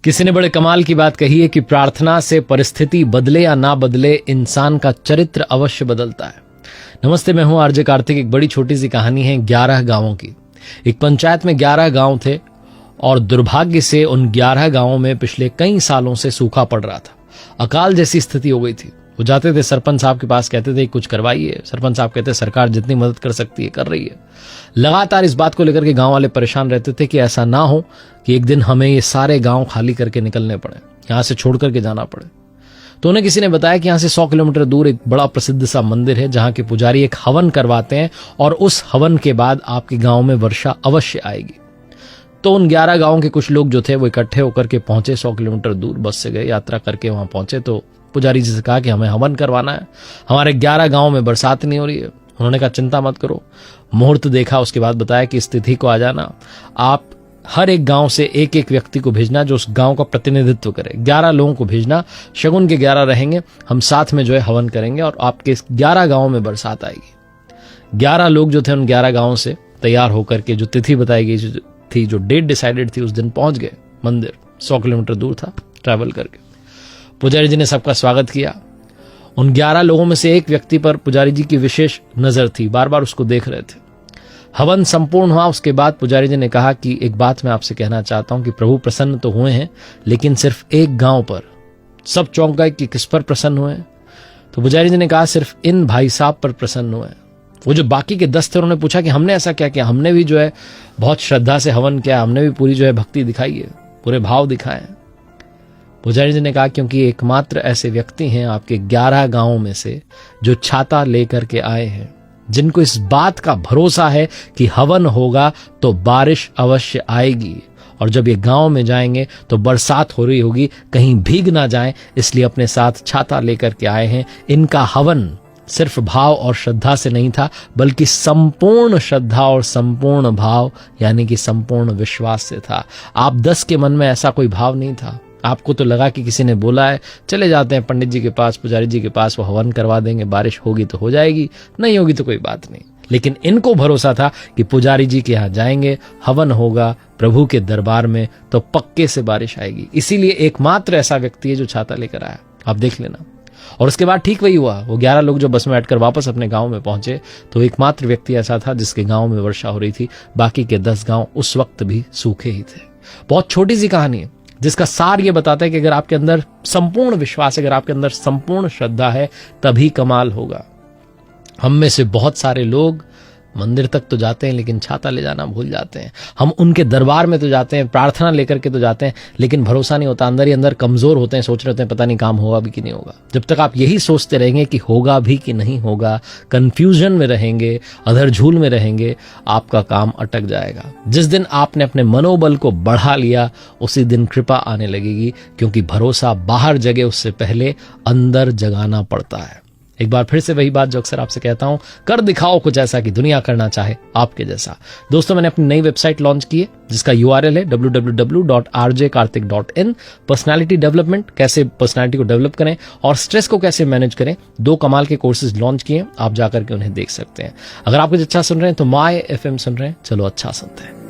किसी ने बड़े कमाल की बात कही है कि प्रार्थना से परिस्थिति बदले या ना बदले, इंसान का चरित्र अवश्य बदलता है। नमस्ते, मैं हूं आरजे कार्तिक। एक बड़ी छोटी सी कहानी है 11 गांवों की। एक पंचायत में 11 गांव थे और दुर्भाग्य से उन 11 गांवों में पिछले कई सालों से सूखा पड़ रहा था। अकाल जैसी स्थिति हो गई थी। वो जाते थे सरपंच साहब के पास, कहते थे कुछ करवाइए। सरपंच साहब कहते सरकार जितनी मदद कर सकती है कर रही है। लगातार इस बात को लेकर के गांव वाले परेशान रहते थे कि ऐसा ना हो कि एक दिन हमें ये सारे गांव खाली करके निकलने पड़े, यहां से छोड़ करके जाना पड़े। तो उन्हें किसी ने बताया कि यहां से 100 किलोमीटर दूर एक बड़ा प्रसिद्ध सा मंदिर है जहां के पुजारी एक हवन करवाते हैं और उस हवन के बाद आपके गांव में वर्षा अवश्य आएगी। तो उन 11 गांवों के कुछ लोग जो थे वो इकट्ठे होकर के पहुंचे। 100 किलोमीटर दूर बस से गए, यात्रा करके वहां पहुंचे तो पुजारी जी से कहा कि हमें हवन करवाना है, हमारे 11 गांव में बरसात नहीं हो रही है। उन्होंने कहा चिंता मत करो। मुहूर्त देखा, उसके बाद बताया कि इस तिथि को आ जाना। आप हर एक गांव से एक एक व्यक्ति को भेजना जो उस गांव का प्रतिनिधित्व करे। 11 लोगों को भेजना, शगुन के 11 रहेंगे, हम साथ में जो है हवन करेंगे और आपके 11 गांवों में बरसात आएगी। 11 लोग जो थे उन 11 गांवों से तैयार होकर के जो तिथि बताई गई थी, जो डेट डिसाइडेड थी, उस दिन पहुंच गए मंदिर। 100 किलोमीटर दूर था, ट्रैवल करके। पुजारी जी ने सबका स्वागत किया। उन 11 लोगों में से एक व्यक्ति पर पुजारी जी की विशेष नजर थी, बार बार उसको देख रहे थे। हवन संपूर्ण हुआ। उसके बाद पुजारी जी ने कहा कि एक बात मैं आपसे कहना चाहता हूं कि प्रभु प्रसन्न तो हुए हैं, लेकिन सिर्फ एक गांव पर। सब चौंक गए कि किस पर प्रसन्न हुए हैं। तो पुजारी जी ने कहा सिर्फ इन भाई साहब पर प्रसन्न हुए हैं। वो जो बाकी के 10 थे उन्होंने पूछा कि हमने ऐसा क्या किया, हमने भी जो है बहुत श्रद्धा से हवन किया, हमने भी पूरी जो है भक्ति दिखाई है, पूरे भाव दिखाए हैं। पुजारी जी ने कहा क्योंकि एकमात्र ऐसे व्यक्ति हैं आपके 11 गांवों में से जो छाता लेकर के आए हैं, जिनको इस बात का भरोसा है कि हवन होगा तो बारिश अवश्य आएगी और जब ये गांव में जाएंगे तो बरसात हो रही होगी, कहीं भीग ना जाएं, इसलिए अपने साथ छाता लेकर के आए हैं। इनका हवन सिर्फ भाव और श्रद्धा से नहीं था, बल्कि संपूर्ण श्रद्धा और संपूर्ण भाव यानी कि संपूर्ण विश्वास से था। आप 10 के मन में ऐसा कोई भाव नहीं था। आपको तो लगा कि किसी ने बोला है, चले जाते हैं पंडित जी के पास, पुजारी जी के पास, वो हवन करवा देंगे, बारिश होगी तो हो जाएगी, नहीं होगी तो कोई बात नहीं। लेकिन इनको भरोसा था कि पुजारी जी के यहाँ जाएंगे, हवन होगा प्रभु के दरबार में तो पक्के से बारिश आएगी। इसीलिए एकमात्र ऐसा व्यक्ति है जो छाता लेकर आया। आप देख लेना। और उसके बाद ठीक वही हुआ। वो 11 लोग जो बस में बैठकर वापस अपने गांव में पहुंचे तो एकमात्र व्यक्ति ऐसा था जिसके गांव में वर्षा हो रही थी। बाकी के 10 गांव उस वक्त भी सूखे ही थे। बहुत छोटी सी कहानी है जिसका सार ये बताता है कि अगर आपके अंदर संपूर्ण विश्वास है, अगर आपके अंदर संपूर्ण श्रद्धा है, तभी कमाल होगा। हम में से बहुत सारे लोग मंदिर तक तो जाते हैं लेकिन छाता ले जाना भूल जाते हैं। हम उनके दरबार में तो जाते हैं, प्रार्थना लेकर के तो जाते हैं, लेकिन भरोसा नहीं होता। अंदर ही अंदर कमजोर होते हैं, सोच रहे होते हैं पता नहीं काम होगा भी कि नहीं होगा। जब तक आप यही सोचते रहेंगे कि होगा भी कि नहीं होगा, कंफ्यूजन में रहेंगे, अधर झूल में रहेंगे, आपका काम अटक जाएगा। जिस दिन आपने अपने मनोबल को बढ़ा लिया उसी दिन कृपा आने लगेगी, क्योंकि भरोसा बाहर जगे उससे पहले अंदर जगाना पड़ता है। एक बार फिर से वही बात जो अक्सर आपसे कहता हूं, कर दिखाओ कुछ ऐसा कि दुनिया करना चाहे आपके जैसा। दोस्तों, मैंने अपनी नई वेबसाइट लॉन्च की है जिसका URL है www.rjkartik.in। पर्सनालिटी डेवलपमेंट, कैसे पर्सनालिटी को डेवलप करें और स्ट्रेस को कैसे मैनेज करें, 2 कमाल के कोर्सेज लॉन्च किए हैं। आप जाकर के उन्हें देख सकते हैं। अगर आप कुछ अच्छा सुन रहे हैं तो माय FM सुन रहे हैं, चलो अच्छा सुनते हैं।